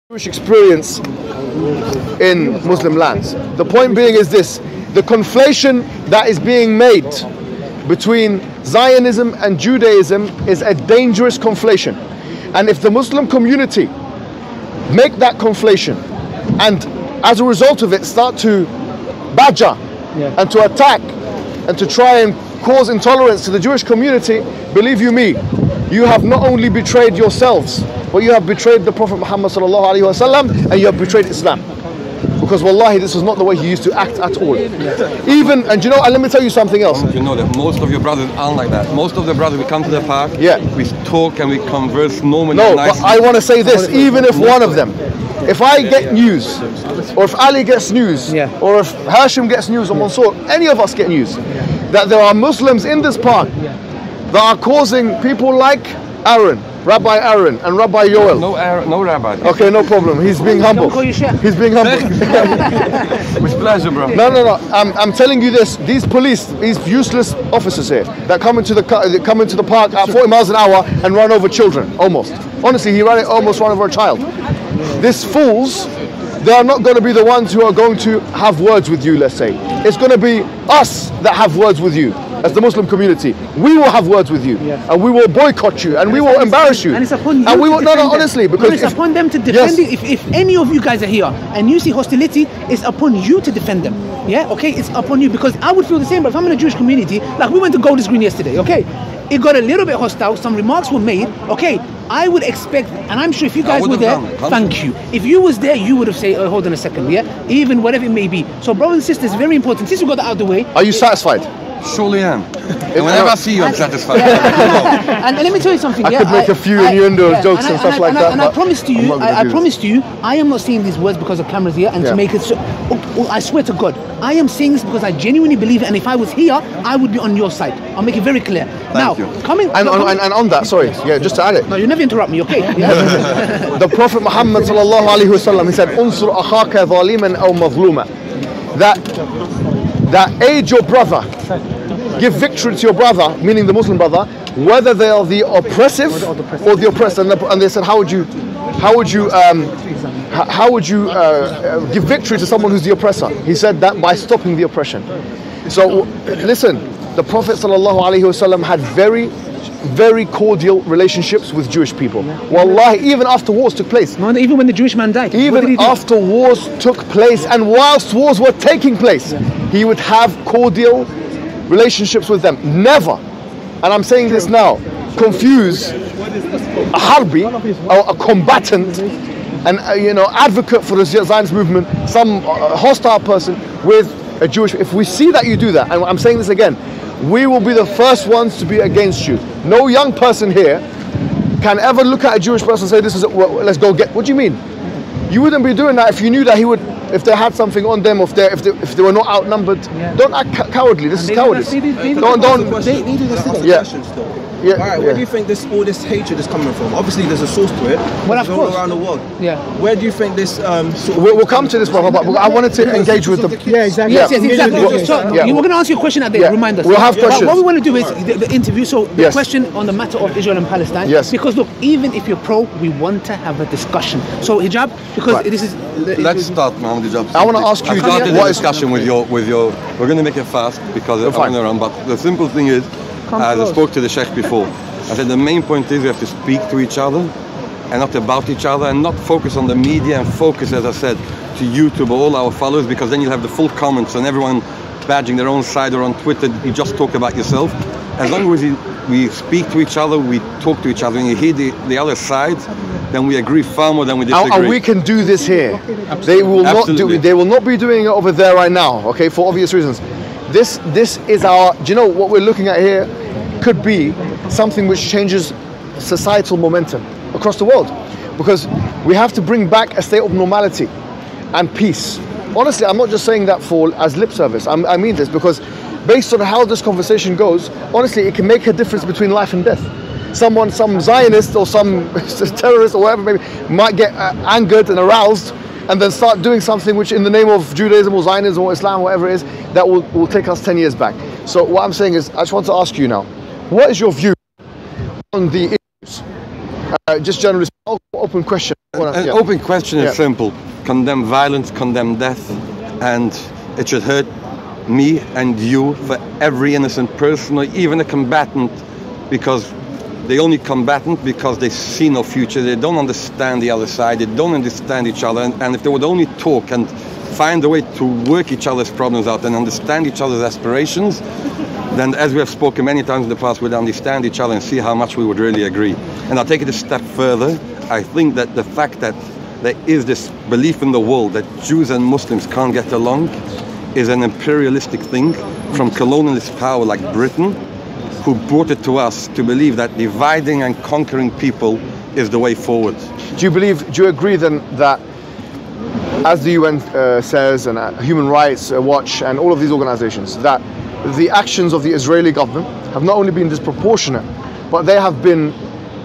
Jewish experience in Muslim lands. The point being is this: the conflation that is being made between Zionism and Judaism is a dangerous conflation. And if the Muslim community make that conflation and as a result of it start to badger and to attack and to try and cause intolerance to the Jewish community, believe you me, you have not only betrayed yourselves, but you have betrayed the Prophet Muhammad sallallahu alaihi wasallam, and you have betrayed Islam. Because wallahi, this was not the way he used to act at all. Even, and you know, and let me tell you something else. You know that most of your brothers aren't like that. Most of the brothers, we come to the park, we talk and we converse normally. No, nicely. but I want to say this, even if one of them, if I get news, or if Ali gets news, or if Hashim gets news, or Mansour, any of us get news, that there are Muslims in this park that are causing people like Aaron, Rabbi Aaron and Rabbi Yoel. No Aaron, no Rabbi. Okay, no problem. He's being humble. He's being humble. With pleasure, bro. No. I'm telling you this. These police, these useless officers here that come into the park at 40 miles an hour and run over children, almost. Honestly, he almost ran over a child. These fools, they are not going to be the ones who are going to have words with you, let's say. It's going to be us that have words with you. As the Muslim community, we will have words with you, and we will boycott you, and we will embarrass you. And it's upon you. And we will, to defend honestly, them. because it's upon them to defend you. If any of you guys are here and you see hostility, it's upon you to defend them. Yeah, okay, it's upon you, because I would feel the same. But if I'm in a Jewish community, like we went to Golders Green yesterday, okay, it got a little bit hostile. Some remarks were made. Okay, I would expect, and I'm sure if you guys were there, thank you. If you was there, you would have said, oh, hold on a second, even whatever it may be. So, brothers and sisters, very important. Since we got that out of the way, are you satisfied? Surely am. And whenever I see you, I'm satisfied. And let me tell you something. I could make a few innuendo jokes and stuff like that. And I promise to you, I am not saying these words because the camera's here and to make it so. I swear to God, I am saying this because I genuinely believe it. And if I was here, I would be on your side. I'll make it very clear. Thank you. And on that, sorry, just to add it. No, you never interrupt me, okay? The Prophet Muhammad sallallahu alaihi wasallam, he said, "Unsur akhaka zaliman aw mazluma." That aid your brother, give victory to your brother, meaning the Muslim brother, whether they are the oppressive or the oppressed. And they said, how would you give victory to someone who's the oppressor? He said that by stopping the oppression. So listen, the Prophet sallallahu alaihi wasallam had very cordial relationships with Jewish people. Wallahi, even after wars took place. No, even when the Jewish man died. Even after wars took place and whilst wars were taking place, he would have cordial relationships with them. Never, and I'm saying this now, confuse a harbi, or a combatant, and advocate for the Zionist movement, some hostile person, with a Jewish. If we see that you do that, and I'm saying this again, we will be the first ones to be against you. No young person here can ever look at a Jewish person and say, "This is let's go get." What do you mean? You wouldn't be doing that if you knew that he would, if they had something on them, if they were not outnumbered. Don't act cowardly. This is cowardice. They do this question still. Alright, where do you think all this hatred is coming from? Obviously, there's a source to it. Well, of course. All around the world. Where do you think this? We'll come to this, brother. But I wanted to engage with the. Exactly. Yes, exactly. So we're going to answer your question at the end. Remind us. We'll have questions. What we want to do is the interview. So the question on the matter of Israel and Palestine. Yes. Because look, even if you're pro, we want to have a discussion. So hijab, because this is. Let's start, Mohammed Hijab. I want to ask you. Start the discussion with your. We're going to make it fast because I'm going to run. But the simple thing is, as I spoke to the Sheikh before, I said the main point is we have to speak to each other and not about each other, and not focus on the media, and focus, as I said, to YouTube, all our followers, because then you'll have the full comments and everyone badging their own side, or on Twitter you just talk about yourself. As long as we speak to each other, we talk to each other, and you hear the other side, then we agree far more than we disagree. And we can do this here. They will not be doing it over there right now, okay, for obvious reasons. This is our, do you know what we're looking at here could be something which changes societal momentum across the world, because we have to bring back a state of normality and peace. Honestly, I'm not just saying that as lip service. I mean this because based on how this conversation goes, honestly, it can make a difference between life and death. Some Zionist or some terrorist or whatever maybe might get angered and aroused and then start doing something which in the name of Judaism or Zionism or Islam, whatever it is, that will take us 10 years back. So what I'm saying is, I just want to ask you now, what is your view on the issues? Just generally, open question. An open question is simple. Condemn violence, condemn death, and it should hurt me and you for every innocent person or even a combatant, because they only combatant because they see no future. They don't understand the other side. They don't understand each other. And if they would only talk and find a way to work each other's problems out and understand each other's aspirations, then, as we have spoken many times in the past, we'd understand each other and see how much we would really agree. And I'll take it a step further. I think that the fact that there is this belief in the world that Jews and Muslims can't get along is an imperialistic thing from colonialist power like Britain, who brought it to us to believe that dividing and conquering people is the way forward. Do you agree then that, as the UN says, and Human Rights Watch and all of these organizations, that the actions of the Israeli government have not only been disproportionate, but they have been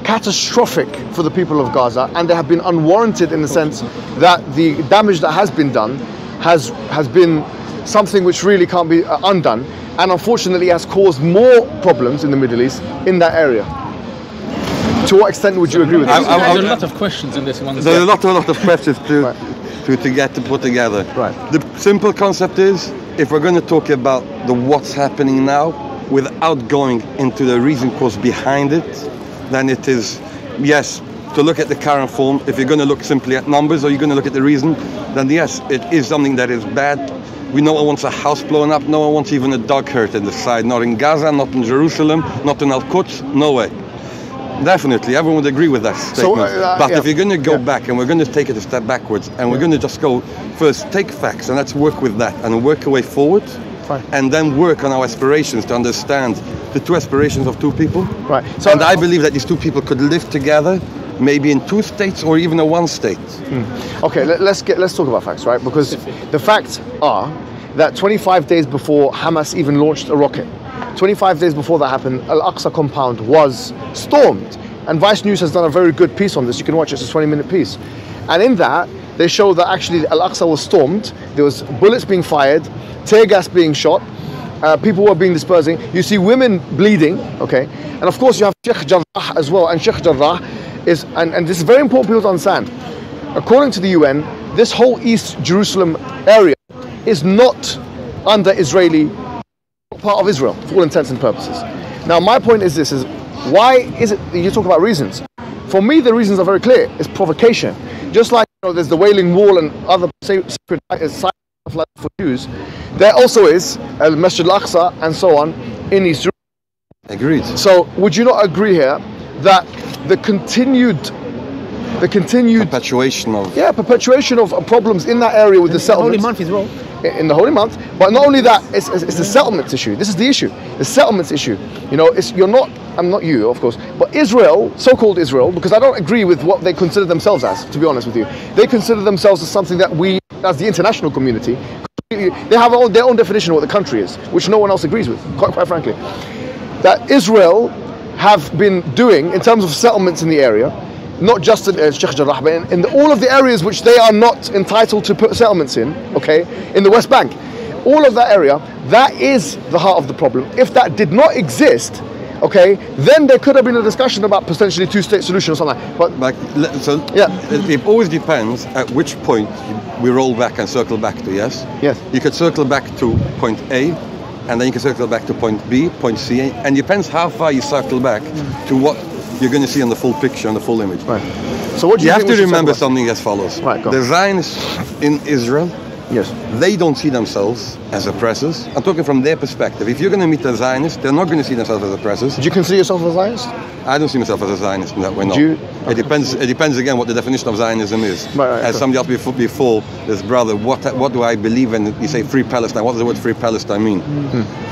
catastrophic for the people of Gaza, and they have been unwarranted in the sense that the damage that has been done has been something which really can't be undone, and unfortunately has caused more problems in the Middle East in that area? To what extent would you agree with this? There's a lot of questions in this one. There's a lot of questions to put together. Right. The simple concept is, if we're going to talk about what's happening now without going into the reason cause behind it, then it is, yes, to look at the current form. If you're going to look simply at numbers or you're going to look at the reason, then yes, it is something that is bad. No one wants a house blown up, no one wants even a dog hurt in the side, not in Gaza, not in Jerusalem, not in Al-Quds, no way. Definitely, everyone would agree with that statement. But if you're going to go back, and we're going to take it a step backwards, and we're going to just go, first take facts, and let's work with that, and work our way forward, and then work on our aspirations to understand the two aspirations of two people. Right. So, and I believe that these two people could live together, maybe in two states or even in one state. Okay, let's talk about facts, right? Because the facts are that 25 days before Hamas even launched a rocket, 25 days before that happened, Al-Aqsa compound was stormed. And Vice News has done a very good piece on this. You can watch it, it's a 20-minute piece. And in that, they show that actually Al-Aqsa was stormed. There was bullets being fired, tear gas being shot, people were being dispersing. You see women bleeding, okay? And of course you have Sheikh Jarrah as well. And Sheikh Jarrah is, and this is very important for people to understand. According to the UN, this whole East Jerusalem area is not under Israeli, part of Israel, for all intents and purposes. Now my point is this, is why is it, you talk about reasons. For me the reasons are very clear, it's provocation. Just like there's the Wailing Wall and other sacred sites for Jews, there also is Masjid al-Aqsa and so on in East Jerusalem. Agreed. So would you not agree here that the continued perpetuation of problems in that area with the settlements, Holy month is wrong. In the holy month, but not only that, it's the settlements issue. This is the issue, the settlements issue. You know, I'm not you, of course, but Israel, so-called Israel, because I don't agree with what they consider themselves as, to be honest with you. They consider themselves as something that we, as the international community, they have their own definition of what the country is, which no one else agrees with, quite frankly. That Israel have been doing in terms of settlements in the area, not just in Sheikh Jarrah, but in all of the areas which they are not entitled to put settlements in, okay, in the West Bank. All of that area, that is the heart of the problem. If that did not exist, okay, then there could have been a discussion about potentially two-state solution or something. But it always depends at which point we roll back and circle back to, yes? Yes. You could circle back to point A, and then you can circle back to point B, point C, and it depends how far you circle back to what you're going to see on the full picture, on the full image. Right. So what do you have to remember something as follows. Right, go on. The Zionists in Israel, yes, they don't see themselves as oppressors. I'm talking from their perspective. If you're going to meet a Zionist, they're not going to see themselves as oppressors. Do you consider yourself a Zionist? I don't see myself as a Zionist in that way, no. Okay. It depends again what the definition of Zionism is. Right, as somebody else before, this brother, what do I believe in? You say free Palestine. What does the word free Palestine mean?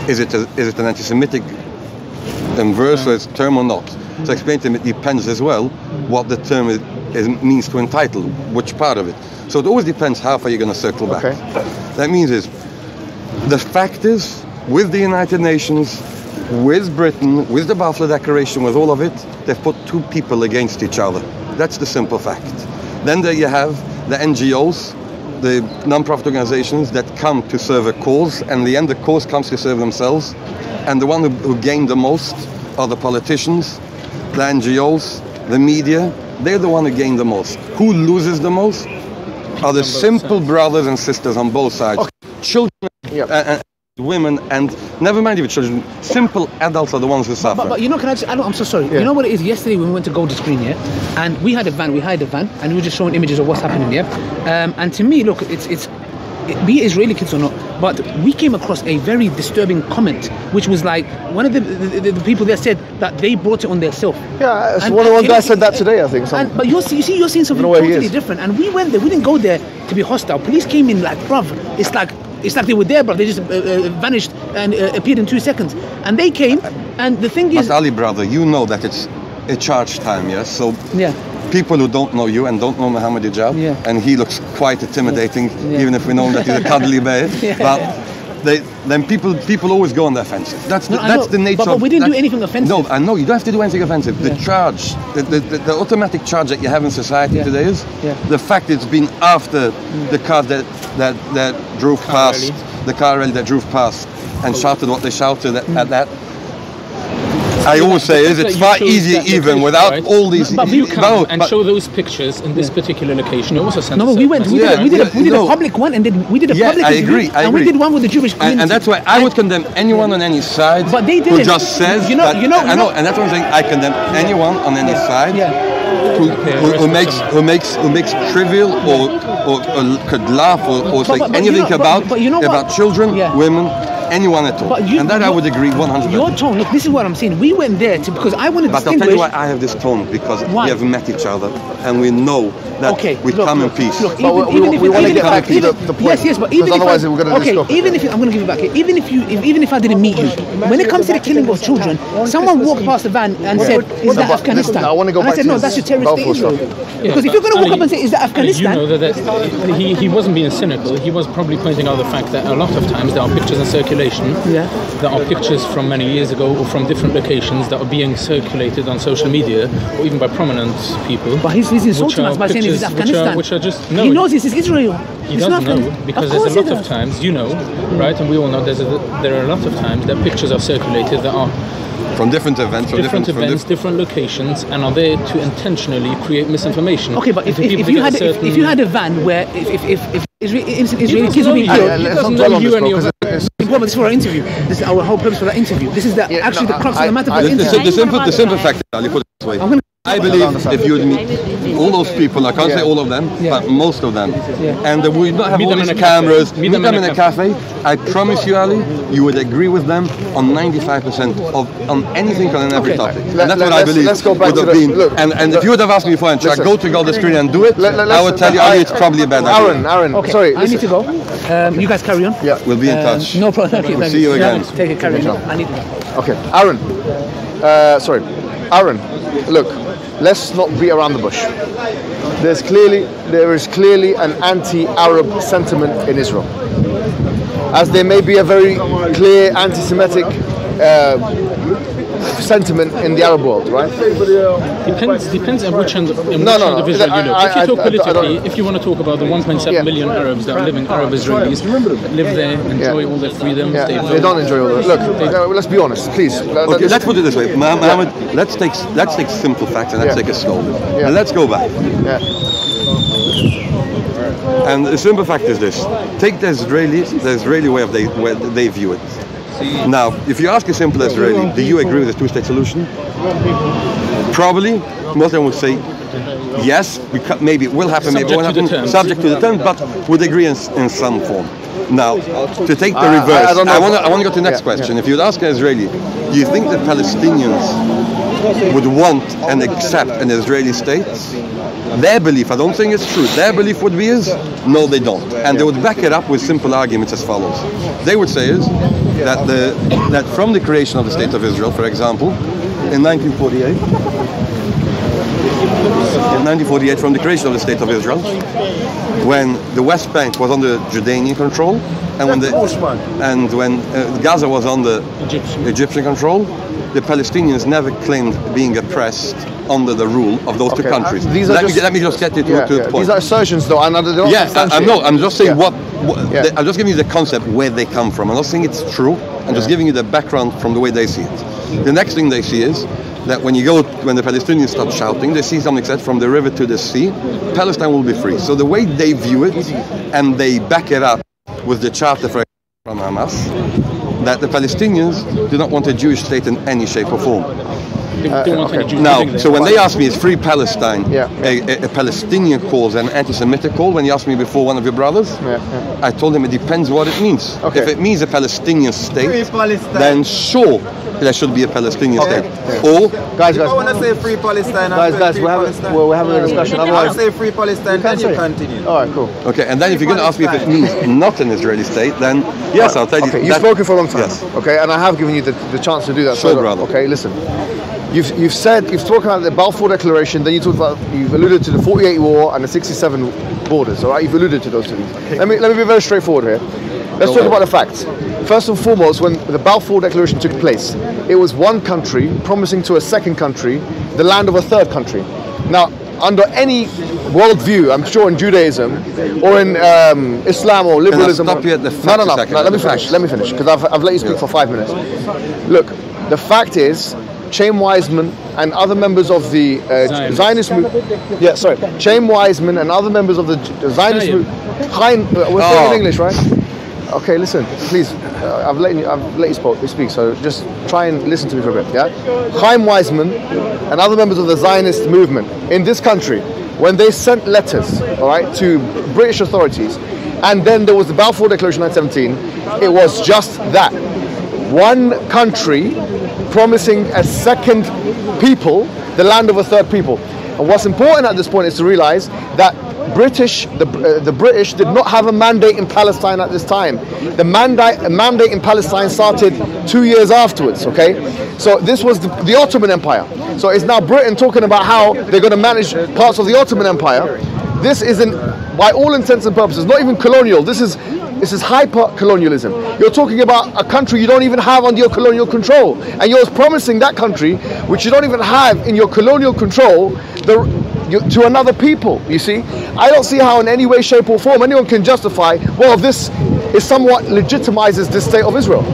Is it an anti-Semitic verse or it's term or not? So explain to him it depends as well what the term means to entitle, which part of it. So it always depends how far you're going to circle back. Okay. That means is, the fact is, with the United Nations, with Britain, with the Balfour Declaration, with all of it, they've put two people against each other. That's the simple fact. Then there you have the NGOs, the non-profit organizations that come to serve a cause, and in the end the cause comes to serve themselves. And the one who gain the most are the politicians, the NGOs, the media, they're the one who gain the most. Who loses the most are the simple brothers and sisters on both sides. Children and women, and never mind even children, simple adults are the ones who suffer. But you know, can I just, I'm so sorry. You know what it is? Yesterday when we went to Gold Screen, and we had a van, and we were just showing images of what's happening, and to me, look, it's be it Israeli kids or not, but we came across a very disturbing comment, which was like one of the people there said that they brought it on themselves. Yeah, so one guy said that today, I think. But you're seeing something totally different, and we went there. We didn't go there to be hostile. Police came in like, bruv, it's like they were there, bruv. They just vanished and appeared in 2 seconds. And they came, and the thing is... But Ali, brother, you know that it's a charge time, yes? So people who don't know you and don't know Muhammad Hijab, and he looks quite intimidating, even if we know that he's a cuddly bear, but then people always go on the offensive. That's the nature. But we didn't do anything offensive. No, I know you don't have to do anything offensive. The charge, the automatic charge that you have in society today is the fact it's been after the car that drove past, the car rally that drove past and shouted what they shouted at that. I always say it's far easier even without all these. But you come and show those pictures in this particular location. You also sent we did a public one, and then we did a public. I agree. And we did one with the Jewish community. And that's why I would condemn anyone on any side. But they didn't. Who just says I know, and that's what I'm saying. I condemn anyone on any side who makes trivial or could laugh or say anything about children, women. Anyone at all, and that I would agree 100%. Your tone, look, this is what I'm saying. We went there because I want to distinguish. But I'll tell you why I have this tone, because we have met each other and we know that we come in peace. Look, we want to get back to the point. Yes, but even otherwise we're going to discuss. Even if I'm going to give it back, even if I didn't meet you, when it comes to the killing of children, someone walked past the van and said, "Is that Afghanistan?" I want to go back. I said, "No, that's a terrorist state, Israel." Because if you're going to walk up and say, "Is that Afghanistan?" You know that he wasn't being cynical. He was probably pointing out the fact that a lot of times there are pictures in circulation. There are pictures from many years ago or from different locations that are being circulated on social media or even by prominent people. But he's insulting us by saying it's Afghanistan. Which are just he knows this is Israel. He doesn't know, because there's a lot of times, right, and we all know there are a lot of times that pictures are circulated that are from different events, different locations, and are there to intentionally create misinformation. Okay, but if you had a van where if Israeli kids were being killed, this is for our interview. This is our whole purpose for that interview. This is actually the crux of the matter. The simple fact, Ali, put it this way. I believe if you would meet all those people, I can't say all of them, but most of them, and we don't have all these cameras, meet them in a cafe, I promise you, Ali, you would agree with them on 95% on anything on every topic. And that's what I believe would have been. And if you would have asked me before, and go to Gold Screen and do it, I would tell you, Ali, it's probably a bad idea. Aaron, okay, sorry. I need to go. You guys carry on. Yeah, we'll be in touch. No problem. Okay, we'll see you again. Take it, carry on. I need to go. Okay, Aaron, look. Let's not beat around the bush. There is clearly an anti-Arab sentiment in Israel, as there may be a very clear anti-Semitic sentiment in the Arab world, right? Depends on which end of the division you look. If you talk politically, if you want to talk about the 1.7 million Arabs that are living, Arab Israelis, live there, enjoy all their freedoms. They don't enjoy all that. Look, let's be honest, please. Okay, let's put it this way, Mohammed. Let's take simple facts and let's take it slowly. And let's go back. And the simple fact is this: take the Israeli way of where they view it. Now, if you ask a simple Israeli, do you agree with the two-state solution? Probably, most of them would say yes. Maybe it will happen, maybe it won't happen, subject to the terms, but would agree in some form. Now, to take the reverse, I want to go to the next question. If you'd ask an Israeli, do you think the Palestinians would want and accept an Israeli state? Their belief, I don't think it's true, their belief would be no, they don't. And they would back it up with simple arguments as follows. They would say that from the creation of the State of Israel, for example, in 1948, from the creation of the State of Israel, when the West Bank was under Jordanian control, and when Gaza was under Egyptian control, the Palestinians never claimed being oppressed under the rule of those two countries. Let me just get it to the point. These are assertions, though. I'm just saying I'm just giving you the concept where they come from. I'm not saying it's true. I'm just giving you the background from the way they see it. The next thing they see is that when the Palestinians start shouting, they see something said from the river to the sea, Palestine will be free. So the way they view it, and they back it up with the charter from Hamas, that the Palestinians do not want a Jewish state in any shape or form. Now, so when they ask me, is free Palestine a Palestinian cause and an anti-Semitic call? When you asked me before, one of your brothers, I told him it depends what it means. If it means a Palestinian state, then sure, there should be a Palestinian state. Or guys, I want to say free Palestine. Guys, we're having a discussion. If you want to say free Palestine, then you continue. All right, cool. Okay, and then if you're going to ask me if it means not an Israeli state, then yes, I'll tell you. Okay, you've spoken for a long time. Yes. Okay, and I have given you the chance to do that. Sure, brother. Okay, listen. You've spoken about the Balfour Declaration, then you've alluded to the 48 war and the 67 borders, all right? You've alluded to those things. Let me be very straightforward here. Let's talk about the facts. First and foremost, when the Balfour Declaration took place, it was one country promising to a second country the land of a third country. Now, under any worldview, I'm sure in Judaism or in Islam or liberalism. No, let me finish, because I've let you speak for 5 minutes. Look, the fact is, Chaim Weizmann and other members of the Zionist movement. Chaim Weizmann and other members of the Zionist movement. We're speaking English, right? Okay, listen, please. I've let you speak. So just try and listen to me for a bit. Yeah. Chaim Weizmann and other members of the Zionist movement in this country, when they sent letters, all right, to British authorities, and then there was the Balfour Declaration 1917. It was just that. One country promising a second people the land of a third people. And what's important at this point is to realize that the British did not have a mandate in Palestine at this time. The mandate in Palestine started 2 years afterwards, okay? So this was the Ottoman Empire. So it's now Britain talking about how they're going to manage parts of the Ottoman Empire. This isn't, by all intents and purposes, not even colonial. This is hyper-colonialism. You're talking about a country you don't even have under your colonial control. And you're promising that country, which you don't even have in your colonial control, to another people, you see? I don't see how in any way, shape or form anyone can justify, well, this is somewhat legitimizes the state of Israel.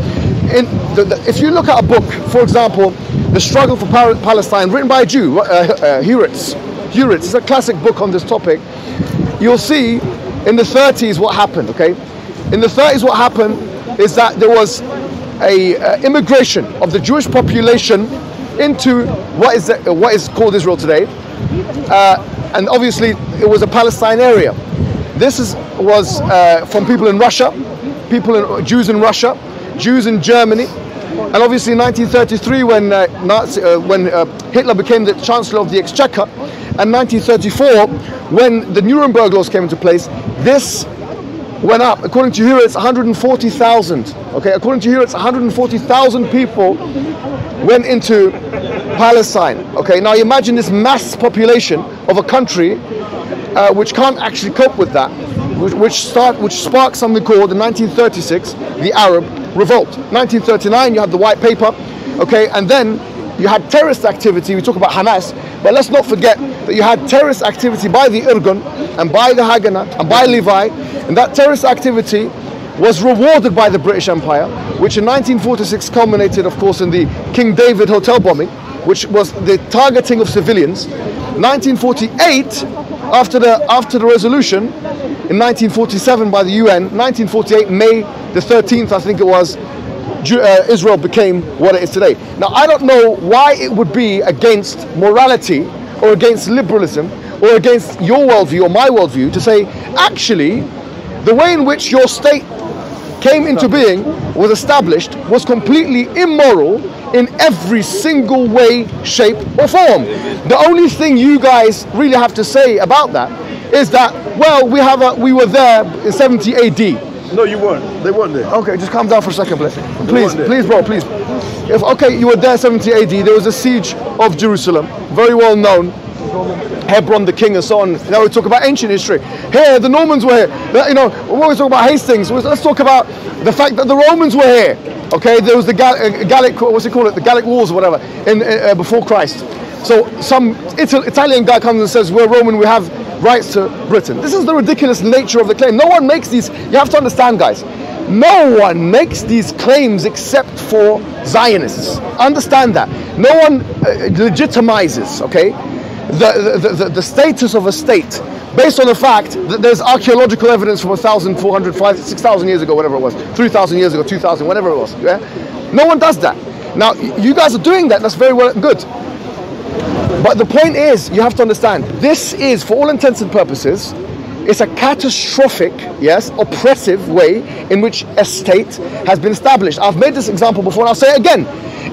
If you look at a book, for example, The Struggle for Palestine, written by a Jew, Hurwitz, it's a classic book on this topic. You'll see in the 30s what happened, okay? In the 30s, what happened is that there was a immigration of the Jewish population into what is called Israel today, and obviously it was a Palestine area. This was from people in Russia, Jews in Russia, Jews in Germany, and obviously in 1933 when Hitler became the Chancellor of the Exchequer, and 1934 when the Nuremberg laws came into place, this went up. According to Hurwitz, 140,000. Okay, according to Hurwitz, 140,000 people went into Palestine. Okay, now imagine this mass population of a country which can't actually cope with that, which sparked something called in 1936 the Arab Revolt. 1939, you had the White Paper. Okay, and then you had terrorist activity. We talk about Hamas, but let's not forget that you had terrorist activity by the Irgun and by the Haganah and by Levi, and that terrorist activity was rewarded by the British Empire, which in 1946 culminated, of course, in the King David hotel bombing, which was the targeting of civilians. 1948, after the resolution in 1947 by the UN, 1948 May the 13th, I think it was, Israel became what it is today. Now, I don't know why it would be against morality or against liberalism or against your worldview or my worldview to say, actually, the way in which your state came into being, was established, was completely immoral in every single way, shape or form. The only thing you guys really have to say about that is that, well, we were there in 70 AD. No, you weren't. They weren't there. Okay, just calm down for a second, please, bro, please. Okay, you were there 70 AD. There was a siege of Jerusalem, very well known. Hebron, the king, and so on. Now we talk about ancient history. Here, the Normans were here. You know, when we talk about Hastings, let's talk about the fact that the Romans were here. Okay, there was the Gallic, what's it called? The Gallic Wars or whatever, before Christ. So some Italian guy comes and says, we're Roman, we have rights to Britain. This is the ridiculous nature of the claim. No one makes these. You have to understand, guys. No one makes these claims except for Zionists. Understand that. No one legitimizes, okay, the status of a state based on the fact that there's archaeological evidence from 1,400, 6,000 years ago, whatever it was, 3,000 years ago, 2,000, whatever it was. Yeah? No one does that. Now, you guys are doing that. That's very well and good. But the point is, you have to understand, this is, for all intents and purposes, it's a catastrophic, yes, oppressive way in which a state has been established. I've made this example before, and I'll say it again.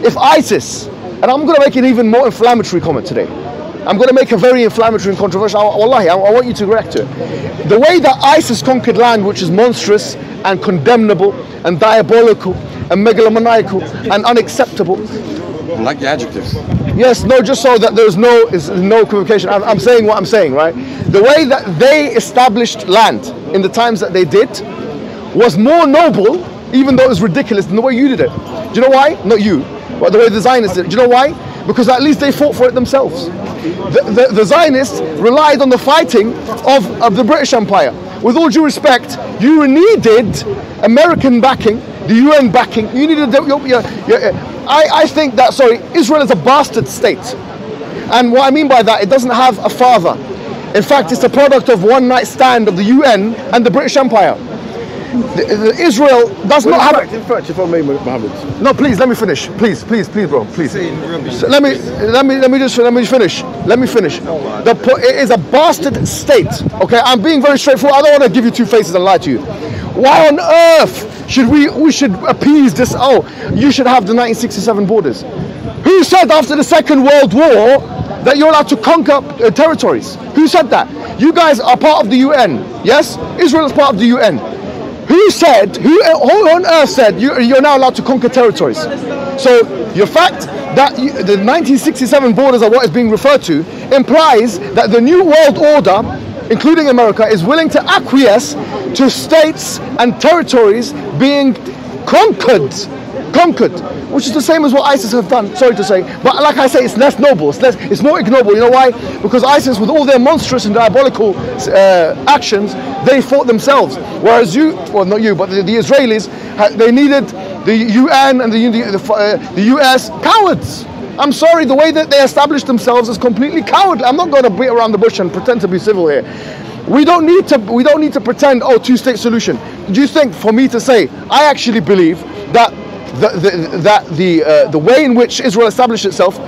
If ISIS, and I'm going to make an even more inflammatory comment today. I'm going to make a very inflammatory and controversial, wallahi, I want you to react to it. The way that ISIS conquered land, which is monstrous and condemnable and diabolical and megalomaniacal and unacceptable. I like the adjectives. Yes, no, just so that there's no equivocation. I'm saying what I'm saying, right? The way that they established land in the times that they did was more noble, even though it was ridiculous, than the way you did it. Do you know why? Not you, but the way the Zionists did it. Do you know why? Because at least they fought for it themselves. The Zionists relied on the fighting of the British Empire. With all due respect, you needed American backing, the UN backing. You needed I think that, sorry, Israel is a bastard state. And what I mean by that, it doesn't have a father. In fact, it's a product of one night stand of the UN and the British Empire. Israel does not have. In fact, if I may, Mohammed. No, please let me finish. Please, bro, please. So let me finish. It is a bastard state. Okay, I'm being very straightforward. I don't want to give you two faces and lie to you. Why on earth should we should appease this? Oh, you should have the 1967 borders. Who said after the Second World War that you're allowed to conquer territories? Who said that? You guys are part of the UN. Yes, Israel is part of the UN. Who on earth said you're now allowed to conquer territories? So your fact that the 1967 borders are what is being referred to implies that the New World Order, including America, is willing to acquiesce to states and territories being conquered, which is the same as what ISIS have done, sorry to say. But like I say, it's less noble, it's more ignoble. You know why? Because ISIS, with all their monstrous and diabolical actions, they fought themselves. Whereas you, well, not you, but the Israelis, they needed the UN and the US cowards. I'm sorry, the way that they established themselves is completely cowardly. I'm not going to beat around the bush and pretend to be civil here. We don't need to pretend, oh, two-state solution. Do you think for me to say, I actually believe that the way in which Israel established itself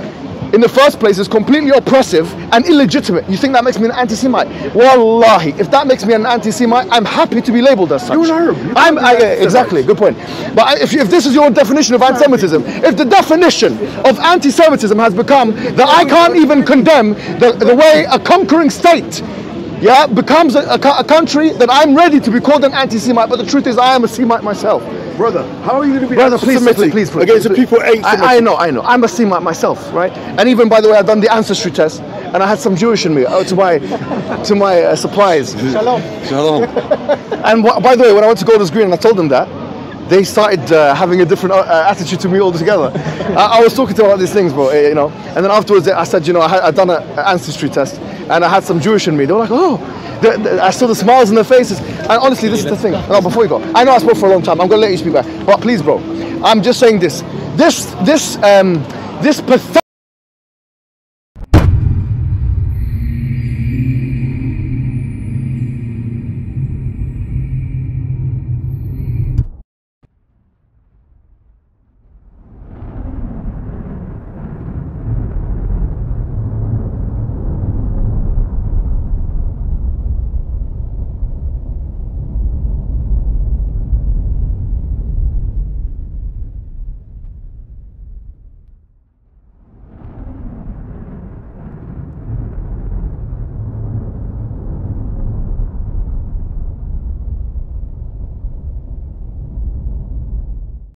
in the first place is completely oppressive and illegitimate? You think that makes me an anti-Semite? Wallahi, if that makes me an anti-Semite, I'm happy to be labelled as such. You're an Arab. Exactly, good point. But if this is your definition of anti-Semitism, if the definition of anti-Semitism has become that I can't even condemn the way a conquering state, yeah, becomes a country, that I'm ready to be called an anti-Semite, but the truth is I am a Semite myself. Brother, how are you going to be Brother, please, against the people who ain't Semitic? I know. I'm a Semite myself, right? And even, by the way, I've done the ancestry test, and I had some Jewish in me to my supplies. Shalom. And by the way, when I went to Golders Green and I told them that, they started having a different attitude to me altogether. I was talking to them about these things, bro, you know. And then afterwards, I said, you know, I'd done an ancestry test, and I had some Jewish in me. They were like, oh. I saw the smiles on their faces. And honestly, this is the thing. No, before you go, I know I spoke for a long time. I'm going to let you speak back. But please, bro, I'm just saying this. This pathetic